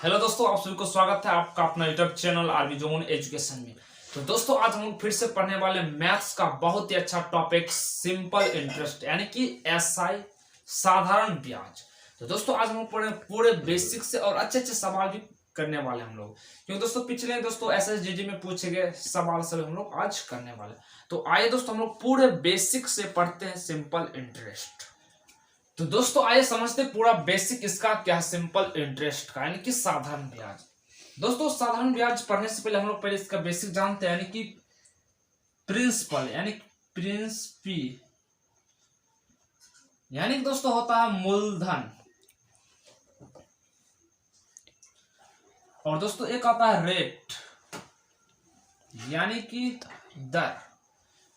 Hello दोस्तों, आप सभी को स्वागत है आपका अपना YouTube channel RB Zone Education में। तो दोस्तों आज हम लोग फिर से पढ़ने वाले मैथ्स का बहुत ही अच्छा टॉपिक सिंपल इंटरेस्ट यानी कि एसआई साधारण ब्याज। तो दोस्तों आज हम लोग पूरे बेसिक से और अच्छे अच्छे सवाल भी करने वाले हम लोग, क्योंकि दोस्तों पिछले दोस्तों एसएसजीडी में पूछे गए सवाल सब हम लोग आज करने वाले। तो आइए दोस्तों हम लोग पूरे बेसिक से पढ़ते हैं सिंपल इंटरेस्ट। तो दोस्तों आइए समझते पूरा बेसिक इसका क्या है सिंपल इंटरेस्ट का यानी कि साधारण ब्याज। दोस्तों साधारण ब्याज पढ़ने से पहले हम लोग पहले इसका बेसिक जानते हैं यानी कि प्रिंसिपल यानी प्रिंसिपी यानी कि दोस्तों होता है मूलधन, और दोस्तों एक आता है रेट यानी कि दर,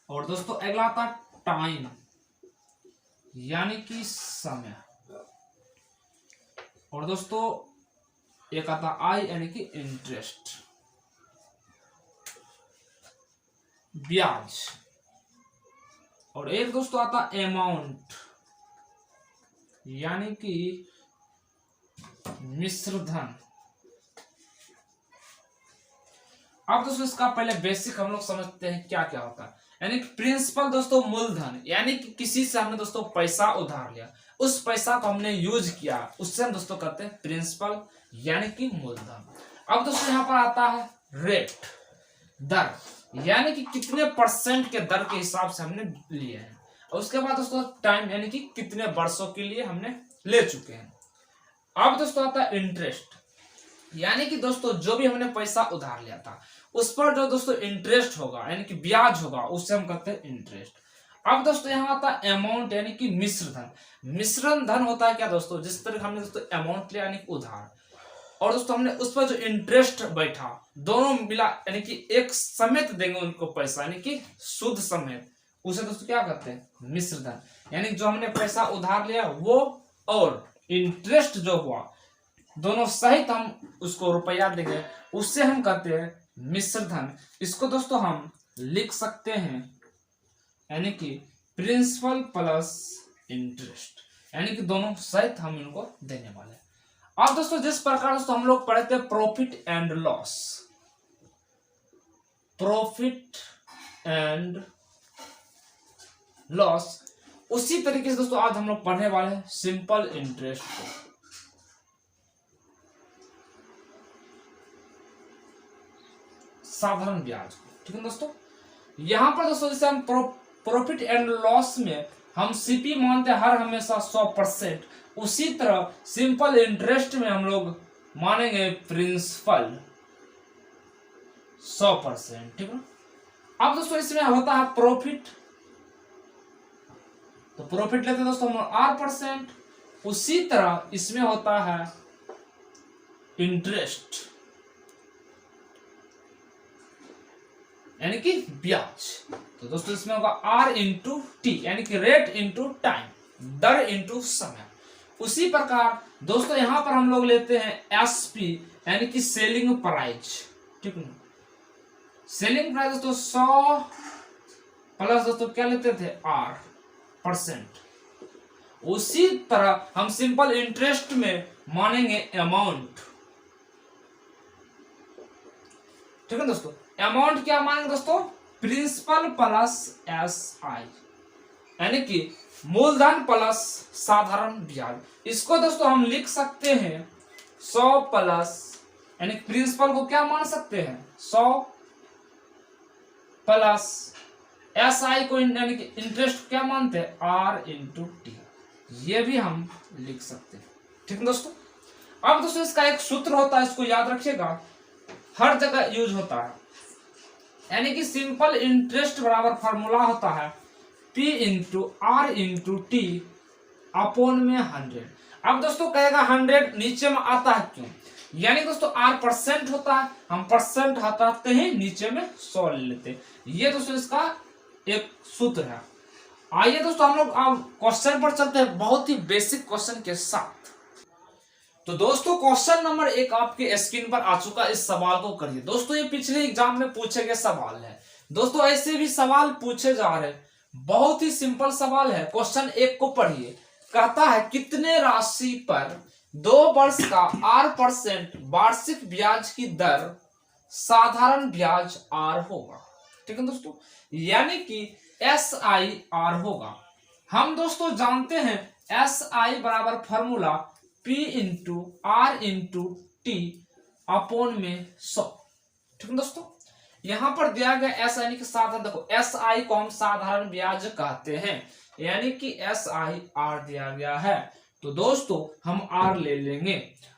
और दोस्तों अगला आता है टाइम यानी कि समय, और दोस्तों एक आता आई यानी कि इंटरेस्ट ब्याज, और एक दोस्तों आता अमाउंट यानी कि मिश्र धन। अब दोस्तों इसका पहले बेसिक हम लोग समझते हैं क्या क्या होता है। यानी कि प्रिंसिपल दोस्तों मूलधन यानी कि किसी से हमने दोस्तों पैसा उधार लिया, उस पैसा को हमने यूज किया, उससे हम दोस्तों कहते हैं प्रिंसिपल यानी कि मूलधन। अब दोस्तों यहाँ पर आता है रेट दर यानी कि कितने परसेंट के दर के हिसाब से हमने लिए हैं, और उसके बाद दोस्तों टाइम यानी कि कितने वर्षों के लिए हमने ले चुके हैं। अब दोस्तों आता है इंटरेस्ट यानी कि दोस्तों जो भी हमने पैसा उधार लिया था उस पर जो दोस्तों इंटरेस्ट होगा यानी कि ब्याज होगा उससे हम कहते हैं इंटरेस्ट। अब दोस्तों यहाँ आता है अमाउंट यानी कि मिश्र धन। मिश्रण धन होता है क्या दोस्तों, जिस तरह हमने दोस्तों अमाउंट लिया यानी कि उधार, और दोस्तों हमने उस पर जो इंटरेस्ट बैठा दोनों मिला यानी कि एक समेत देंगे उनको पैसा यानी कि शुद्ध समेत, उसे दोस्तों क्या कहते हैं मिश्र धन। यानी जो हमने पैसा उधार लिया वो और इंटरेस्ट जो हुआ दोनों सहित हम उसको रुपया देंगे, उससे हम कहते हैं मिश्र धन। इसको दोस्तों हम लिख सकते हैं यानी कि प्रिंसिपल प्लस इंटरेस्ट, यानी कि दोनों सहित हम इनको देने वाले हैं। अब दोस्तों जिस प्रकार दोस्तों हम लोग पढ़ते हैं profit and loss, profit and loss, उसी तरीके से दोस्तों आज हम लोग पढ़ने वाले हैं सिंपल इंटरेस्ट को। साधारण ब्याज को, ठीक है दोस्तों। यहां पर दोस्तों जैसे हम प्रॉफिट एंड लॉस में हम सीपी मानते हैं हर हमेशा 100%, उसी तरह सिंपल इंटरेस्ट में हम लोग मानेंगे प्रिंसिपल 100%, ठीक है। अब दोस्तों इसमें होता है प्रॉफिट, तो प्रॉफिट लेते हैं दोस्तों हम R%, उसी तरह इसमें होता है इंटरेस्ट यानी कि ब्याज। तो दोस्तों इसमें होगा R इंटू टी यानी कि रेट इंटू टाइम, दर इंटू समय। उसी प्रकार दोस्तों यहां पर हम लोग लेते हैं एसपी यानी कि सेलिंग प्राइस, ठीक है। सेलिंग प्राइस दोस्तों 100 प्लस दोस्तों क्या लेते थे R%। उसी तरह हम सिंपल इंटरेस्ट में मानेंगे अमाउंट, ठीक है दोस्तों। अमाउंट क्या मानेंगे दोस्तों प्रिंसिपल प्लस एसआई यानी कि मूलधन प्लस साधारण ब्याज। इसको दोस्तों हम लिख सकते हैं 100 प्लस यानी प्रिंसिपल को क्या मान सकते हैं 100 प्लस एसआई को यानी कि इंटरेस्ट क्या मानते हैं R इंटू टी, ये भी हम लिख सकते हैं, ठीक है दोस्तों। अब दोस्तों इसका एक सूत्र होता है, इसको याद रखिएगा, हर जगह यूज होता है, यानी कि सिंपल इंटरेस्ट बराबर फॉर्मूला होता है P into R into T upon में 100। अब दोस्तों कहेगा 100 नीचे में आता है क्यों, यानी दोस्तों R% होता है, हम परसेंट हटाते हैं नीचे में 100 ले लेते हैं, ये दोस्तों इसका एक सूत्र है। आइए दोस्तों हम लोग अब क्वेश्चन पर चलते हैं बहुत ही बेसिक क्वेश्चन के साथ। तो दोस्तों क्वेश्चन नंबर 1 आपके स्क्रीन पर आ चुका, इस सवाल को करिए। दोस्तों ये पिछले एग्जाम में पूछे गए सवाल है दोस्तों, ऐसे भी सवाल पूछे जा रहे हैं, बहुत ही सिंपल सवाल है। क्वेश्चन 1 को पढ़िए, कहता है कितने राशि पर 2 वर्ष का 8% वार्षिक ब्याज की दर साधारण ब्याज आर होगा। ठीक है दोस्तों, यानी कि SIR होगा। हम दोस्तों जानते हैं SI बराबर formula P into R into T upon में 100। ठीक है दोस्तों, यहां पर दिया गया SI यानी कि साधारण, देखो SI को हम साधारण ब्याज कहते हैं, यानी कि SIR दिया गया है, तो दोस्तों हम R ले लेंगे।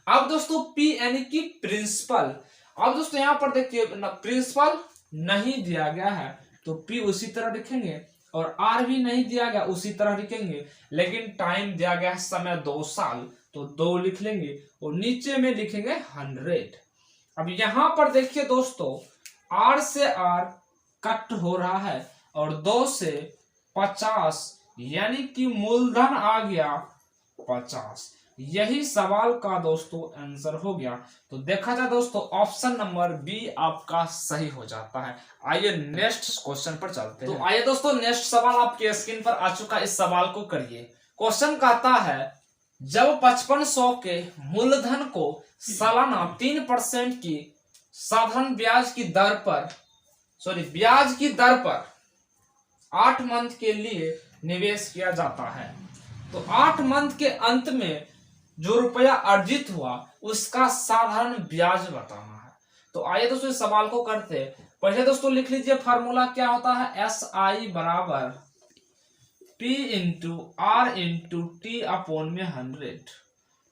अब दोस्तों P यानी कि प्रिंसिपल। अब दोस्तों यहां पर देखिए प्रिंसिपल नहीं दिया गया है तो P उसी तरह लिखेंगे, और R भी नहीं दिया गया उसी तरह लिखेंगे, लेकिन टाइम दिया गया है समय 2 साल, तो 2 लिख लेंगे और नीचे में लिखेंगे 100। अब यहां पर देखिए दोस्तों R से R कट हो रहा है और 2 से 50, यानी कि मूलधन आ गया 50। यही सवाल का दोस्तों आंसर हो गया। तो देखा जाए दोस्तों ऑप्शन नंबर बी आपका सही हो जाता है। आइए नेक्स्ट क्वेश्चन पर चलते हैं। तो आइए दोस्तों नेक्स्ट सवाल आपके स्क्रीन पर आ चुका है, इस सवाल को करिए। क्वेश्चन कहता है जब 5500 के मूलधन को सालाना 3% की साधारण ब्याज की दर पर, ब्याज की दर पर 8 मंथ के लिए निवेश किया जाता है, तो 8 मंथ के अंत में जो रुपया अर्जित हुआ उसका साधारण ब्याज बताना है। तो आइए दोस्तों इस सवाल को करते हैं। पहले दोस्तों लिख लीजिए फॉर्मूला क्या होता है, SI बराबर P into R into T upon में 100।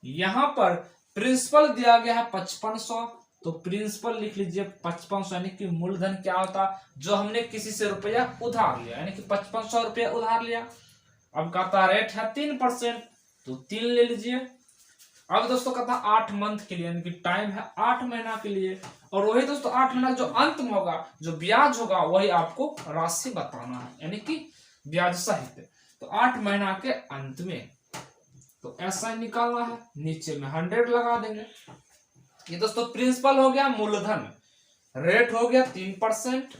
यहां पर प्रिंसिपल दिया गया है 5500, तो प्रिंसिपल लिख लीजिए 5500, यानी कि मूलधन क्या होता जो हमने किसी से रुपया उधार लिया, यानी कि 5500 रुपया उधार लिया। अब कहता रेट है 3%, तो 3 ले लीजिए। अब दोस्तों कहता 8 मंथ के लिए, यानी कि टाइम है 8 महीना के लिए, और वही दोस्तों 8 महीना जो अंत में होगा जो ब्याज होगा वही आपको राशि बताना है, यानी कि ब्याज सहित। तो 8 महीना के अंत में तो ऐसा ही निकालना है, नीचे में 100 लगा देंगे। ये दोस्तों प्रिंसिपल हो गया, मूलधन, रेट हो गया 3%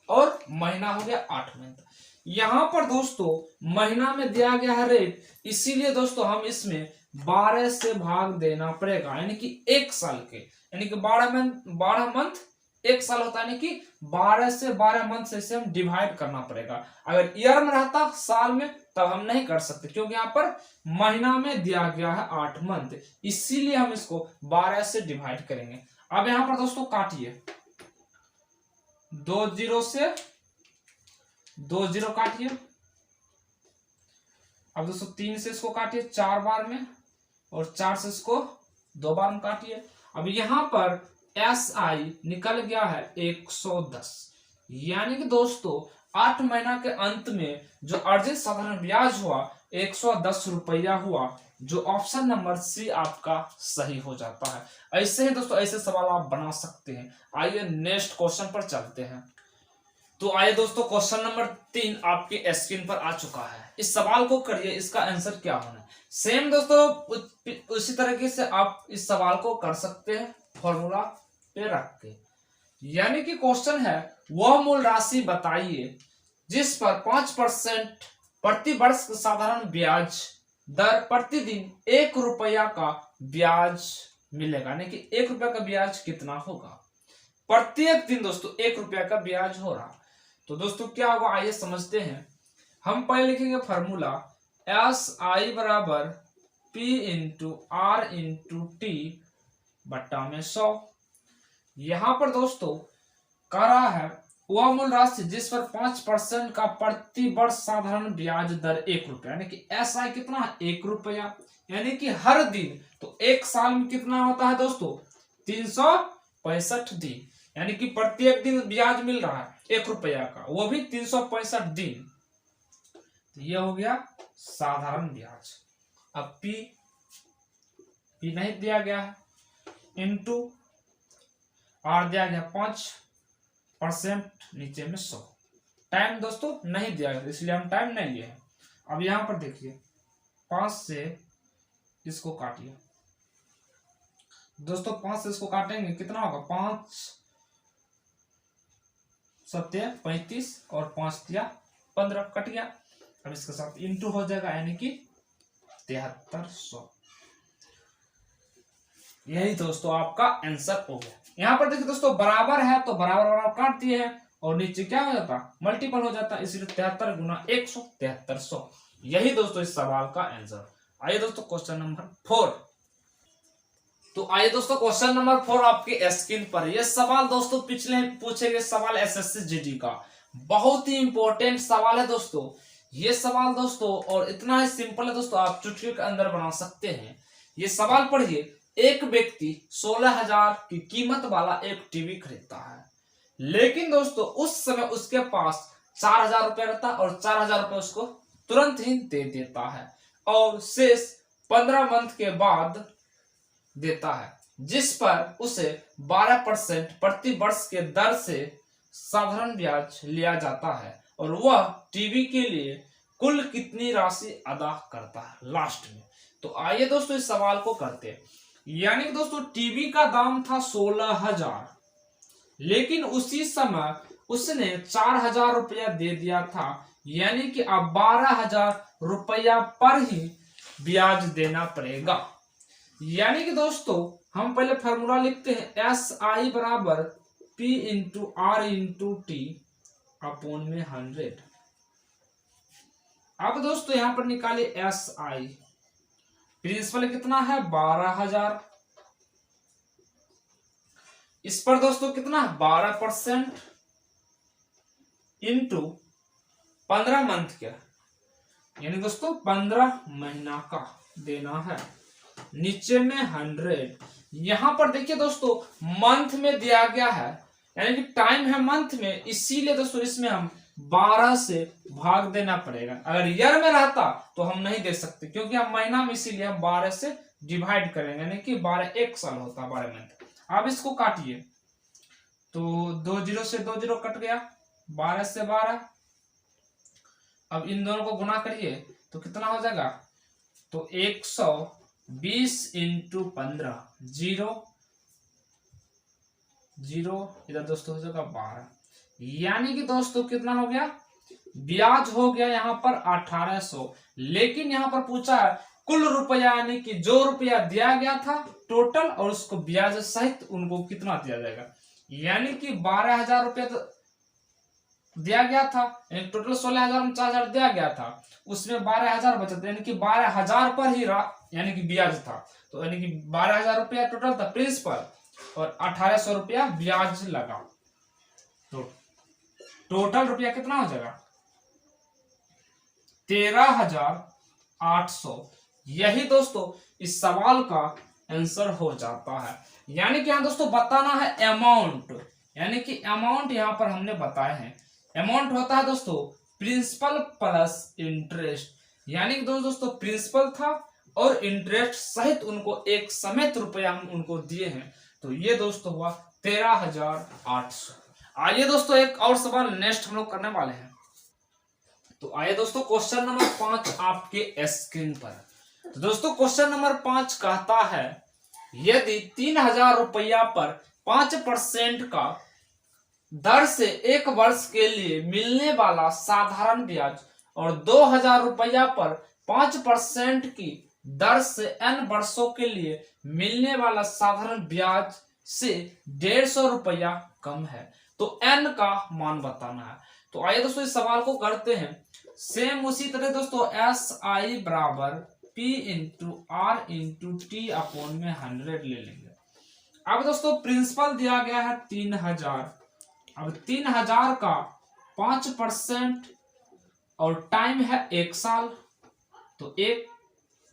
और महीना हो गया 8 महीना। यहां पर दोस्तों महीना में दिया गया है रेट, इसीलिए दोस्तों हम इसमें 12 से भाग देना पड़ेगा, यानी कि 1 साल के, यानी कि 12 मंथ 1 साल होता है, यानी कि 12 से 12 मंथ से इसे हम डिवाइड करना पड़ेगा। अगर ईयर में रहता साल में तब हम नहीं कर सकते, क्योंकि यहाँ पर महीना में दिया गया है 8 मंथ, इसीलिए हम इसको 12 से डिवाइड करेंगे। अब यहाँ पर दोस्तों काटिए, 2 0 से 2 0 काटिए। अब दोस्तों 3 से इसको काटिए 4 बार में, और 4 से इसको 2 बार में काटिए। अब यहां पर SI निकल गया है 110, यानी कि दोस्तों 8 महीना के अंत में जो अर्जित साधारण ब्याज हुआ 110 रुपया हुआ, जो ऑप्शन नंबर सी आपका सही हो जाता है। ऐसे ही दोस्तों ऐसे सवाल आप बना सकते हैं। आइए नेक्स्ट क्वेश्चन पर चलते हैं। तो आइए दोस्तों क्वेश्चन नंबर 3 आपके स्क्रीन पर आ चुका है, इस सवाल को करिए, इसका आंसर क्या होना है। सेम दोस्तों उसी तरीके से आप इस सवाल को कर सकते हैं फॉर्मूला पे रख के, यानी कि क्वेश्चन है वह मूल राशि बताइए जिस पर 5% प्रति वर्ष का साधारण ब्याज दर प्रतिदिन 1 रुपया का ब्याज मिलेगा, यानी कि 1 रुपया का ब्याज कितना होगा। प्रत्येक दिन दोस्तों 1 रुपया का ब्याज हो रहा, तो दोस्तों क्या होगा आइए समझते हैं। हम पहले लिखेंगे फॉर्मूला SI बराबर P into R into T बट्टा में 100। यहां पर दोस्तों कह रहा है वह मूल राशि जिस पर 5% का प्रति वर्ष साधारण ब्याज दर 1 रुपया, यानी कि SI कितना है 1 रुपया, यानी कि हर दिन, तो 1 साल में कितना होता है दोस्तों 365 दिन, यानी कि प्रत्येक दिन ब्याज मिल रहा है 1 रुपया का, वो भी 365 दिन। तो यह हो गया साधारण ब्याज। अब P नहीं दिया गया है, इंटू R दिया गया 5%, नीचे में 100। टाइम दोस्तों नहीं दिया गया इसलिए हम टाइम नहीं लिए हैं। अब यहां पर देखिए 5 से इसको काटिए दोस्तों, 5 से इसको काटेंगे कितना होगा 5 7 35 और 5 दिया 15 कट गया। अब इसके साथ इंटू हो जाएगा, यानी कि 7300। यही दोस्तों आपका आंसर हो गया। यहाँ पर देखिए दोस्तों बराबर है तो बराबर बराबर काट दिए हैं और नीचे क्या हो जाता, मल्टीपल हो जाता, इसलिए 73 गुना 100 7300। यही दोस्तों इस सवाल का आंसर। आइए दोस्तों क्वेश्चन नंबर 4। तो आइए दोस्तों क्वेश्चन नंबर 4 आपके स्क्रीन पर। यह सवाल दोस्तों पिछले पूछे गए सवाल एसएससी जीडी का बहुत ही इंपॉर्टेंट सवाल है दोस्तों। ये सवाल दोस्तों और इतना ही सिंपल है दोस्तों, आप चुटकी के अंदर बना सकते हैं। ये सवाल पढ़िए। एक व्यक्ति 16,000 की कीमत वाला एक टीवी खरीदता है, लेकिन दोस्तों उस समय उसके पास 4,000 रुपया रहता है और 4,000 रुपये उसको तुरंत ही दे देता है और शेष 15 मंथ के बाद देता है, जिस पर उसे 12% प्रति वर्ष के दर से साधारण ब्याज लिया जाता है और वह टीवी के लिए कुल कितनी राशि अदा करता है लास्ट में। तो आइए दोस्तों इस सवाल को करते हैं। यानी कि दोस्तों टीवी का दाम था 16,000, लेकिन उसी समय उसने 4,000 रुपया दे दिया था, यानी कि अब 12,000 रुपया पर ही ब्याज देना पड़ेगा। यानी कि दोस्तों हम पहले फॉर्मूला लिखते हैं, एस आई बराबर P into R into T upon में 100। अब दोस्तों यहां पर निकालिए एस आई, प्रिंसिपल कितना है 12,000, इस पर दोस्तों कितना 12% इंटू 15 मंथ का, यानी दोस्तों 15 महीना का देना है, नीचे में 100। यहां पर देखिए दोस्तों मंथ में दिया गया है, यानी कि टाइम है मंथ में, इसीलिए दोस्तों इसमें हम 12 से भाग देना पड़ेगा। अगर ईयर में रहता तो हम नहीं दे सकते, क्योंकि हम महीना में, इसीलिए हम 12 से डिवाइड करेंगे, यानी कि 12 एक साल होता 12 मंथ। अब इसको काटिए तो 2 0 से 2 0 कट गया, 12 से 12। अब इन दोनों को गुना करिए तो कितना हो जाएगा, तो 120 इंटू 15, 0 0 इधर दोस्तों हो जाएगा 12, यानी कि दोस्तों कितना हो गया, ब्याज हो गया यहाँ पर 1800। लेकिन यहाँ पर पूछा है कुल रुपया, यानी कि जो रुपया दिया गया था टोटल और उसको ब्याज सहित उनको कितना दिया जाएगा, यानी कि 12,000 रुपया तो दिया गया था, टोटल 16,000 में 4,000 दिया गया था, उसमें 12,000 बचत, यानी कि 12,000 पर ही यानी कि ब्याज था, तो यानी कि 12,000 रुपया टोटल था प्रिंसिपल और 1,800 रुपया ब्याज लगा, तो टोटल रुपया कितना हो जाएगा 13,800। यही दोस्तों इस सवाल का आंसर हो जाता है। यानी कि यहाँ दोस्तों बताना है अमाउंट, यानी कि अमाउंट यहाँ पर हमने बताए हैं। अमाउंट होता है दोस्तों प्रिंसिपल प्लस इंटरेस्ट, यानी कि दोस्तों प्रिंसिपल था और इंटरेस्ट सहित उनको एक समेत रुपया हम उनको दिए हैं, तो ये दोस्तों हुआ 13,800। आइए दोस्तों एक और सवाल नेक्स्ट हम लोग करने वाले हैं। तो आइए दोस्तों क्वेश्चन नंबर 5 आपके स्क्रीन पर। तो दोस्तों क्वेश्चन नंबर 5 कहता है, यदि 3,000 रुपया पर 5% का दर से 1 वर्ष के लिए मिलने वाला साधारण ब्याज और 2,000 रुपया पर 5% की दर से n वर्षों के लिए मिलने वाला साधारण ब्याज से 150 रुपया कम है, तो n का मान बताना है। तो आइए दोस्तों इस सवाल को करते हैं। सेम उसी तरह दोस्तों एस आई बराबर P into R into T upon में 100 ले लेंगे। अब दोस्तों प्रिंसिपल दिया गया है 3,000, अब 3,000 का 5% और टाइम है 1 साल, तो 1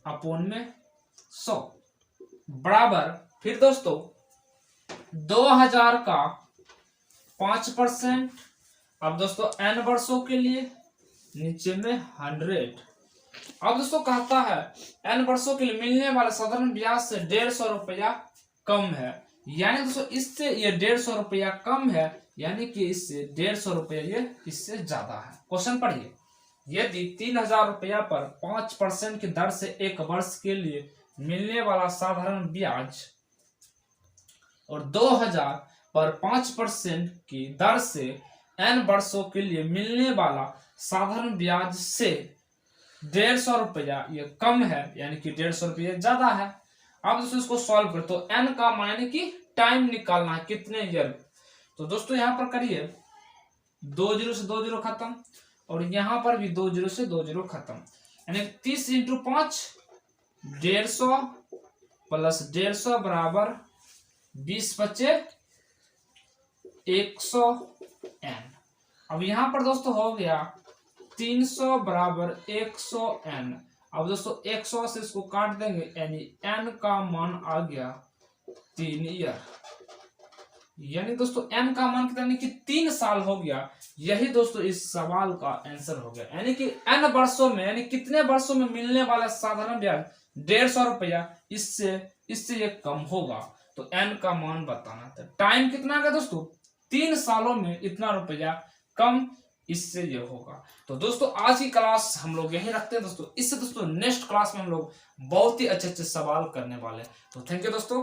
अपॉन में 100 बराबर, फिर दोस्तों 2,000 का 5%, अब दोस्तों n वर्षों के लिए, नीचे में 100। अब दोस्तों कहता है n वर्षों के लिए मिलने वाले साधारण ब्याज से 150 रुपया कम है, यानी दोस्तों इससे ये 150 रुपया कम है, यानी कि इससे 150 रुपया ये इससे ज्यादा है। क्वेश्चन पढ़िए, यदि 3,000 रुपया पर 5% की दर से 1 वर्ष के लिए मिलने वाला साधारण ब्याज और 2,000 पर 5% की दर से n वर्षों के लिए मिलने वाला साधारण ब्याज से 150 रुपया ये कम है, यानी कि 150 रुपया ज्यादा है। अब दोस्तों इसको सॉल्व करें तो n का मान यानी कि टाइम निकालना है कितने ईयर। तो दोस्तों यहाँ पर करिए 2 जीरो से 2 जीरो खत्म, और यहाँ पर भी 2 जीरो से 2 जीरो खत्म, यानी 30 इंटू 5 150 प्लस 150 बराबर 20 बचे 100 n। अब यहाँ पर दोस्तों हो गया 300 बराबर 100 n। अब दोस्तों 100 से इसको काट देंगे यानी n का मान आ गया 3 ईयर, यानी दोस्तों n का मान कितना, यानी कि 3 साल हो गया। यही दोस्तों इस सवाल का आंसर हो गया, यानी कि n वर्षों में, यानी कितने वर्षों में मिलने वाला साधारण ब्याज 150 रुपया, इससे ये कम होगा। तो n का मान बताना था। टाइम कितना आ गया दोस्तों, 3 सालों में इतना रुपया कम, इससे ये होगा। तो दोस्तों आज की क्लास हम लोग यही रखते हैं दोस्तों। इससे दोस्तों नेक्स्ट क्लास में हम लोग बहुत ही अच्छे अच्छे सवाल करने वाले हैं। तो थैंक यू दोस्तों।